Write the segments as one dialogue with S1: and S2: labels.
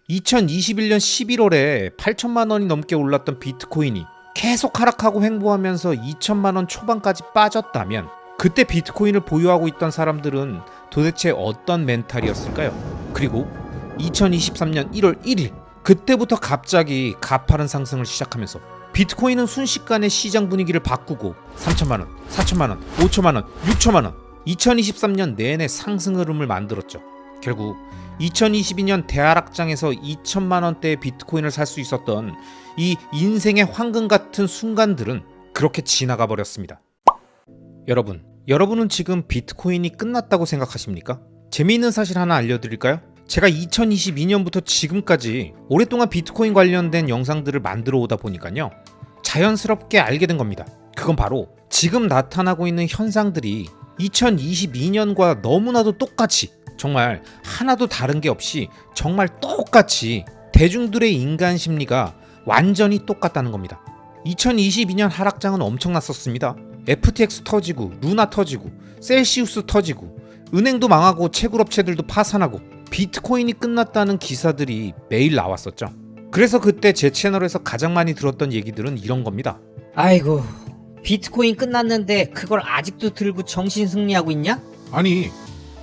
S1: 2021년 11월에 8천만 원이 넘게 올랐던 비트코인이 계속 하락하고 횡보하면서 2천만 원 초반까지 빠졌다면 그때 비트코인을 보유하고 있던 사람들은 도대체 어떤 멘탈이었을까요? 그리고 2023년 1월 1일 그때부터 갑자기 가파른 상승을 시작하면서 비트코인은 순식간에 시장 분위기를 바꾸고 3천만 원, 4천만 원, 5천만 원, 6천만 원 2023년 내내 상승 흐름을 만들었죠. 결국 2022년 대하락장에서 2천만 원대의 비트코인을 살 수 있었던 이 인생의 황금 같은 순간들은 그렇게 지나가 버렸습니다. 여러분은 지금 비트코인이 끝났다고 생각하십니까? 재미있는 사실 하나 알려드릴까요? 제가 2022년부터 지금까지 오랫동안 비트코인 관련된 영상들을 만들어 오다 보니까요, 자연스럽게 알게 된 겁니다. 그건 바로 지금 나타나고 있는 현상들이 2022년과 너무나도 똑같이, 정말 하나도 다른 게 없이 정말 똑같이 대중들의 인간 심리가 완전히 똑같다는 겁니다. 2022년 하락장은 엄청났었습니다. FTX 터지고 루나 터지고 셀시우스 터지고 은행도 망하고 채굴업체들도 파산하고 비트코인이 끝났다는 기사들이 매일 나왔었죠. 그래서 그때 제 채널에서 가장 많이 들었던 얘기들은 이런 겁니다.
S2: 아이고, 비트코인 끝났는데 그걸 아직도 들고 정신승리하고 있냐?
S3: 아니,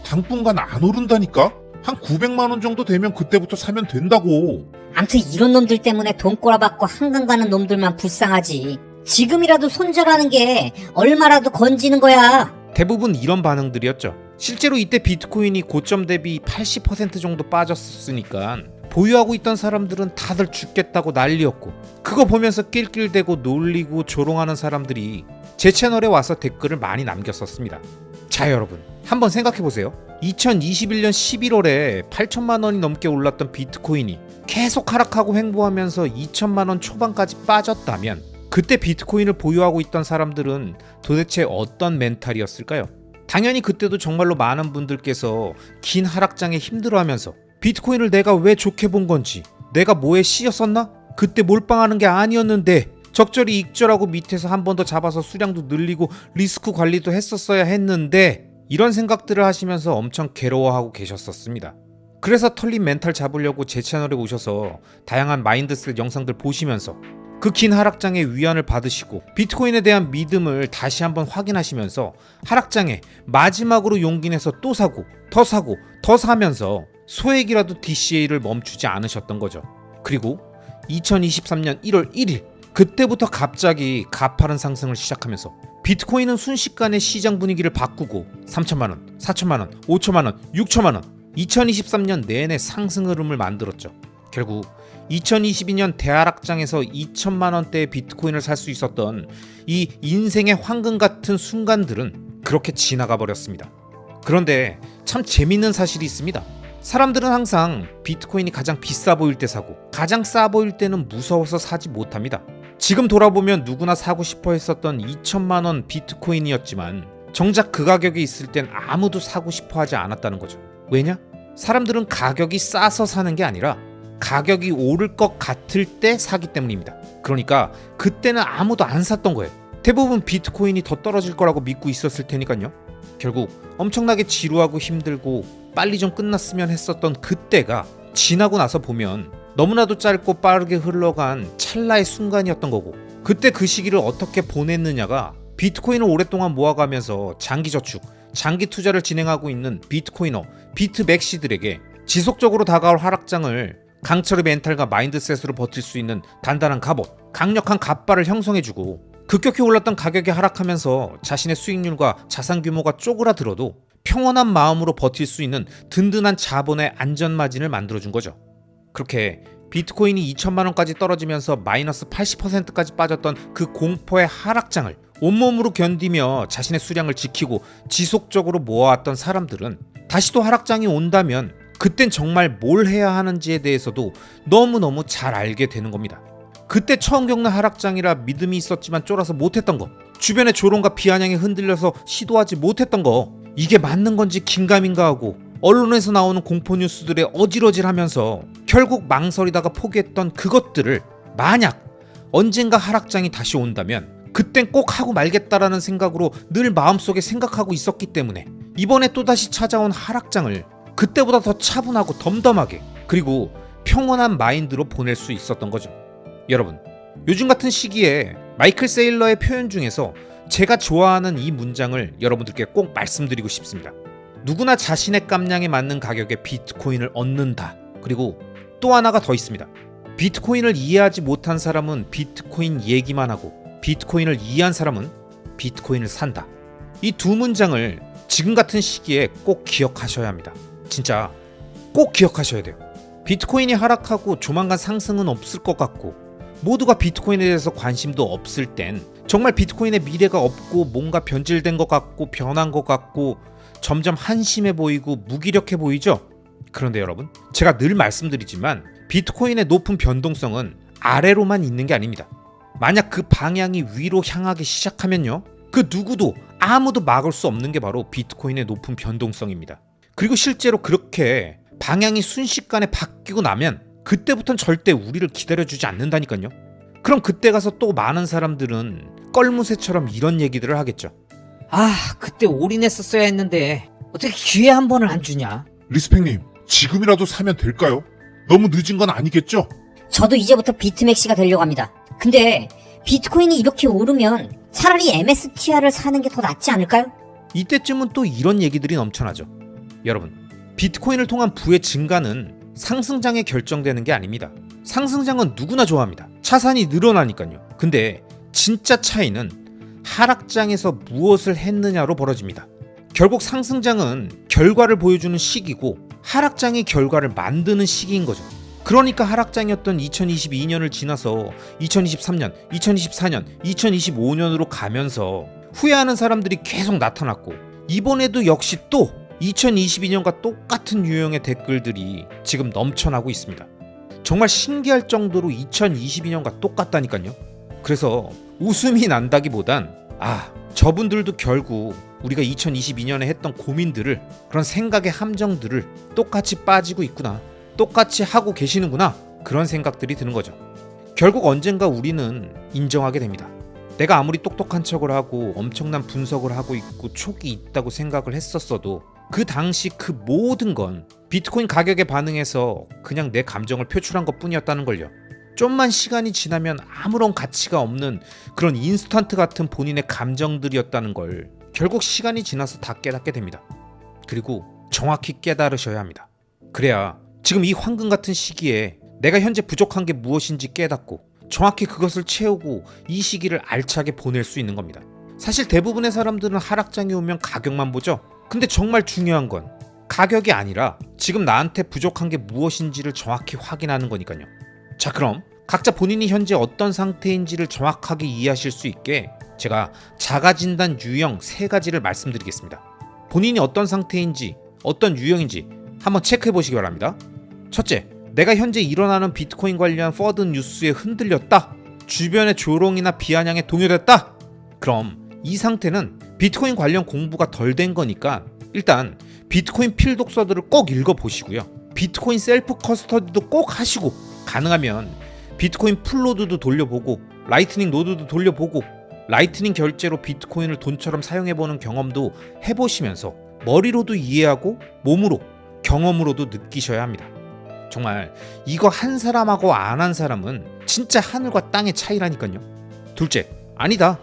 S3: 당분간 안 오른다니까? 한 900만 원 정도 되면 그때부터 사면 된다고.
S4: 암튼 이런 놈들 때문에 돈 꼬라박고 한강 가는 놈들만 불쌍하지. 지금이라도 손절하는 게 얼마라도 건지는 거야.
S1: 대부분 이런 반응들이었죠. 실제로 이때 비트코인이 고점 대비 80% 정도 빠졌으니까 보유하고 있던 사람들은 다들 죽겠다고 난리였고, 그거 보면서 낄낄대고 놀리고 조롱하는 사람들이 제 채널에 와서 댓글을 많이 남겼었습니다. 자, 여러분 한번 생각해보세요. 2021년 11월에 8천만 원이 넘게 올랐던 비트코인이 계속 하락하고 횡보하면서 2천만 원 초반까지 빠졌다면 그때 비트코인을 보유하고 있던 사람들은 도대체 어떤 멘탈이었을까요? 당연히 그때도 정말로 많은 분들께서 긴 하락장에 힘들어하면서 비트코인을 내가 왜 좋게 본 건지, 내가 뭐에 씌였었나? 그때 몰빵하는 게 아니었는데, 적절히 익절하고 밑에서 한 번 더 잡아서 수량도 늘리고 리스크 관리도 했었어야 했는데, 이런 생각들을 하시면서 엄청 괴로워하고 계셨었습니다. 그래서 털린 멘탈 잡으려고 제 채널에 오셔서 다양한 마인드셋 영상들 보시면서 그 긴 하락장에 위안을 받으시고 비트코인에 대한 믿음을 다시 한번 확인하시면서 하락장에 마지막으로 용기 내서 또 사고 더 사면서 소액이라도 DCA를 멈추지 않으셨던 거죠. 그리고 2023년 1월 1일 그때부터 갑자기 가파른 상승을 시작하면서 비트코인은 순식간에 시장 분위기를 바꾸고 3천만 원, 4천만 원, 5천만 원, 6천만 원 2023년 내내 상승 흐름을 만들었죠. 결국 2022년 대하락장에서 2천만 원대의 비트코인을 살 수 있었던 이 인생의 황금 같은 순간들은 그렇게 지나가 버렸습니다. 그런데 참 재밌는 사실이 있습니다. 사람들은 항상 비트코인이 가장 비싸 보일 때 사고 가장 싸 보일 때는 무서워서 사지 못합니다. 지금 돌아보면 누구나 사고 싶어 했었던 2천만 원 비트코인이었지만 정작 그 가격에 있을 땐 아무도 사고 싶어 하지 않았다는 거죠. 왜냐? 사람들은 가격이 싸서 사는 게 아니라 가격이 오를 것 같을 때 사기 때문입니다. 그러니까 그때는 아무도 안 샀던 거예요. 대부분 비트코인이 더 떨어질 거라고 믿고 있었을 테니까요. 결국 엄청나게 지루하고 힘들고 빨리 좀 끝났으면 했었던 그때가 지나고 나서 보면 너무나도 짧고 빠르게 흘러간 찰나의 순간이었던 거고, 그때 그 시기를 어떻게 보냈느냐가 비트코인을 오랫동안 모아가면서 장기 저축, 장기 투자를 진행하고 있는 비트코이너, 비트맥시들에게 지속적으로 다가올 하락장을 강철의 멘탈과 마인드셋으로 버틸 수 있는 단단한 갑옷, 강력한 갑바를 형성해주고 급격히 올랐던 가격이 하락하면서 자신의 수익률과 자산 규모가 쪼그라들어도 평온한 마음으로 버틸 수 있는 든든한 자본의 안전마진을 만들어준 거죠. 그렇게 비트코인이 2천만 원까지 떨어지면서 마이너스 80%까지 빠졌던 그 공포의 하락장을 온몸으로 견디며 자신의 수량을 지키고 지속적으로 모아왔던 사람들은 다시 또 하락장이 온다면 그땐 정말 뭘 해야 하는지에 대해서도 너무너무 잘 알게 되는 겁니다. 그때 처음 겪는 하락장이라 믿음이 있었지만 쫄아서 못했던 거, 주변의 조롱과 비아냥에 흔들려서 시도하지 못했던 거, 이게 맞는 건지 긴가민가 하고 언론에서 나오는 공포 뉴스들에 어질어질하면서 결국 망설이다가 포기했던 그것들을 만약 언젠가 하락장이 다시 온다면 그땐 꼭 하고 말겠다라는 생각으로 늘 마음속에 생각하고 있었기 때문에 이번에 또다시 찾아온 하락장을 그때보다 더 차분하고 덤덤하게, 그리고 평온한 마인드로 보낼 수 있었던 거죠. 여러분, 요즘 같은 시기에 마이클 세일러의 표현 중에서 제가 좋아하는 이 문장을 여러분들께 꼭 말씀드리고 싶습니다. 누구나 자신의 깜냥에 맞는 가격에 비트코인을 얻는다. 그리고 또 하나가 더 있습니다. 비트코인을 이해하지 못한 사람은 비트코인 얘기만 하고 비트코인을 이해한 사람은 비트코인을 산다. 이 두 문장을 지금 같은 시기에 꼭 기억하셔야 합니다. 진짜 꼭 기억하셔야 돼요. 비트코인이 하락하고 조만간 상승은 없을 것 같고 모두가 비트코인에 대해서 관심도 없을 땐 정말 비트코인의 미래가 없고 뭔가 변질된 것 같고 변한 것 같고 점점 한심해 보이고 무기력해 보이죠? 그런데 여러분, 제가 늘 말씀드리지만 비트코인의 높은 변동성은 아래로만 있는 게 아닙니다. 만약 그 방향이 위로 향하기 시작하면요, 그 누구도 아무도 막을 수 없는 게 바로 비트코인의 높은 변동성입니다. 그리고 실제로 그렇게 방향이 순식간에 바뀌고 나면 그때부터는 절대 우리를 기다려주지 않는다니까요. 그럼 그때 가서 또 많은 사람들은 껄무새처럼 이런 얘기들을 하겠죠.
S2: 아, 그때 올인했었어야 했는데 어떻게 기회 한 번을 안 주냐?
S3: 리스펙님, 지금이라도 사면 될까요? 너무 늦은 건 아니겠죠?
S4: 저도 이제부터 비트맥시가 되려고 합니다. 근데 비트코인이 이렇게 오르면 차라리 MSTR을 사는 게 더 낫지 않을까요?
S1: 이때쯤은 또 이런 얘기들이 넘쳐나죠. 여러분, 비트코인을 통한 부의 증가는 상승장에 결정되는 게 아닙니다. 상승장은 누구나 좋아합니다. 차산이 늘어나니까요. 근데 진짜 차이는 하락장에서 무엇을 했느냐로 벌어집니다. 결국 상승장은 결과를 보여주는 시기고 하락장이 결과를 만드는 시기인 거죠. 그러니까 하락장이었던 2022년을 지나서 2023년, 2024년, 2025년으로 가면서 후회하는 사람들이 계속 나타났고 이번에도 역시 또 2022년과 똑같은 유형의 댓글들이 지금 넘쳐나고 있습니다. 정말 신기할 정도로 2022년과 똑같다니까요. 그래서 웃음이 난다기보단 저분들도 결국 우리가 2022년에 했던 고민들을, 그런 생각의 함정들을 똑같이 빠지고 있구나, 똑같이 하고 계시는구나, 그런 생각들이 드는 거죠. 결국 언젠가 우리는 인정하게 됩니다. 내가 아무리 똑똑한 척을 하고 엄청난 분석을 하고 있고 촉이 있다고 생각을 했었어도 그 당시 그 모든 건 비트코인 가격에 반응해서 그냥 내 감정을 표출한 것 뿐이었다는 걸요. 좀만 시간이 지나면 아무런 가치가 없는 그런 인스턴트 같은 본인의 감정들이었다는 걸 결국 시간이 지나서 다 깨닫게 됩니다. 그리고 정확히 깨달으셔야 합니다. 그래야 지금 이 황금 같은 시기에 내가 현재 부족한 게 무엇인지 깨닫고 정확히 그것을 채우고 이 시기를 알차게 보낼 수 있는 겁니다. 사실 대부분의 사람들은 하락장이 오면 가격만 보죠. 근데 정말 중요한 건 가격이 아니라 지금 나한테 부족한 게 무엇인지를 정확히 확인하는 거니까요. 자, 그럼 각자 본인이 현재 어떤 상태인지를 정확하게 이해하실 수 있게 제가 자가진단 유형 3가지를 말씀드리겠습니다. 본인이 어떤 상태인지 어떤 유형인지 한번 체크해 보시기 바랍니다. 첫째, 내가 현재 일어나는 비트코인 관련 퍼드 뉴스에 흔들렸다. 주변의 조롱이나 비아냥에 동요됐다. 그럼 이 상태는 비트코인 관련 공부가 덜 된 거니까 일단 비트코인 필독서들을 꼭 읽어보시고요. 비트코인 셀프 커스터디도 꼭 하시고 가능하면 비트코인 풀노드도 돌려보고 라이트닝 노드도 돌려보고 라이트닝 결제로 비트코인을 돈처럼 사용해보는 경험도 해보시면서 머리로도 이해하고 몸으로, 경험으로도 느끼셔야 합니다. 정말 이거 한 사람하고 안 한 사람은 진짜 하늘과 땅의 차이라니까요. 둘째, 아니다,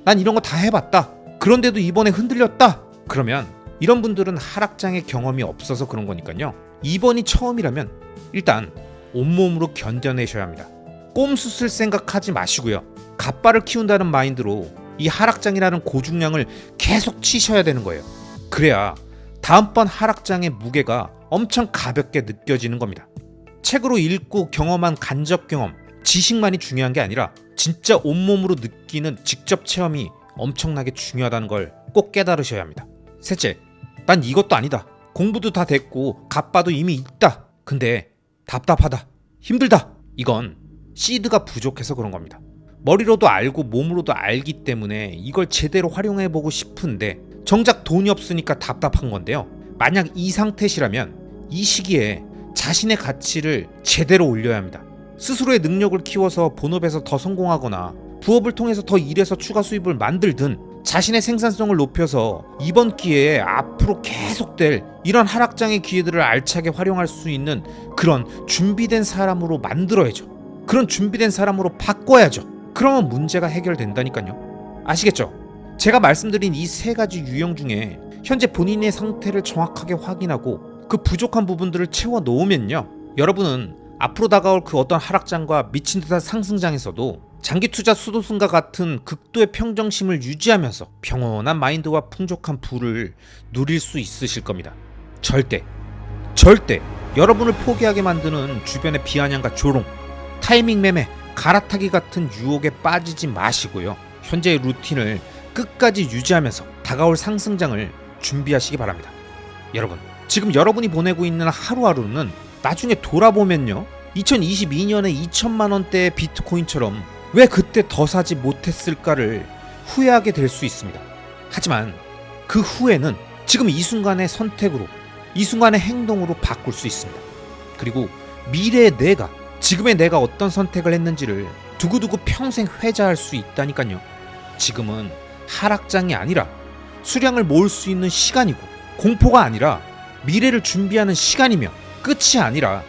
S1: 난 이런 거 다 해봤다. 그런데도 이번에 흔들렸다. 그러면 이런 분들은 하락장의 경험이 없어서 그런 거니까요. 이번이 처음이라면 일단 온몸으로 견뎌내셔야 합니다. 꼼수 쓸 생각하지 마시고요. 갓바를 키운다는 마인드로 이 하락장이라는 고중량을 계속 치셔야 되는 거예요. 그래야 다음번 하락장의 무게가 엄청 가볍게 느껴지는 겁니다. 책으로 읽고 경험한 간접 경험, 지식만이 중요한 게 아니라 진짜 온몸으로 느끼는 직접 체험이 엄청나게 중요하다는 걸 꼭 깨달으셔야 합니다. 셋째, 난 이것도 아니다. 공부도 다 됐고 갓바도 이미 있다. 근데 답답하다, 힘들다. 이건 시드가 부족해서 그런 겁니다. 머리로도 알고 몸으로도 알기 때문에 이걸 제대로 활용해보고 싶은데 정작 돈이 없으니까 답답한 건데요. 만약 이 상태시라면 이 시기에 자신의 가치를 제대로 올려야 합니다. 스스로의 능력을 키워서 본업에서 더 성공하거나 부업을 통해서 더 일해서 추가 수입을 만들든 자신의 생산성을 높여서 이번 기회에 앞으로 계속될 이런 하락장의 기회들을 알차게 활용할 수 있는 그런 준비된 사람으로 만들어야죠. 그런 준비된 사람으로 바꿔야죠. 그러면 문제가 해결된다니까요. 아시겠죠? 제가 말씀드린 이 세 가지 유형 중에 현재 본인의 상태를 정확하게 확인하고 그 부족한 부분들을 채워 놓으면요, 여러분은 앞으로 다가올 그 어떤 하락장과 미친 듯한 상승장에서도 장기 투자 수도승과 같은 극도의 평정심을 유지하면서 평온한 마인드와 풍족한 부를 누릴 수 있으실 겁니다. 절대 여러분을 포기하게 만드는 주변의 비아냥과 조롱, 타이밍 매매, 갈아타기 같은 유혹에 빠지지 마시고요. 현재의 루틴을 끝까지 유지하면서 다가올 상승장을 준비하시기 바랍니다. 여러분, 지금 여러분이 보내고 있는 하루하루는 나중에 돌아보면요, 2022년에 2천만 원대의 비트코인처럼 왜 그때 더 사지 못했을까를 후회하게 될 수 있습니다. 하지만 그 후회는 지금 이 순간의 선택으로, 이 순간의 행동으로 바꿀 수 있습니다. 그리고 미래의 내가, 지금의 내가 어떤 선택을 했는지를 두고두고 평생 회자할 수 있다니까요. 지금은 하락장이 아니라 수량을 모을 수 있는 시간이고, 공포가 아니라 미래를 준비하는 시간이며, 끝이 아니라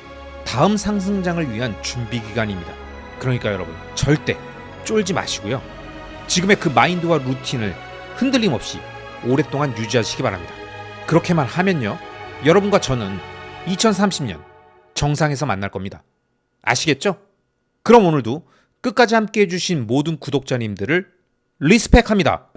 S1: 다음 상승장을 위한 준비 기간입니다. 그러니까 여러분, 절대 쫄지 마시고요. 지금의 그 마인드와 루틴을 흔들림 없이 오랫동안 유지하시기 바랍니다. 그렇게만 하면요, 여러분과 저는 2030년 정상에서 만날 겁니다. 아시겠죠? 그럼 오늘도 끝까지 함께 해주신 모든 구독자님들을 리스펙합니다.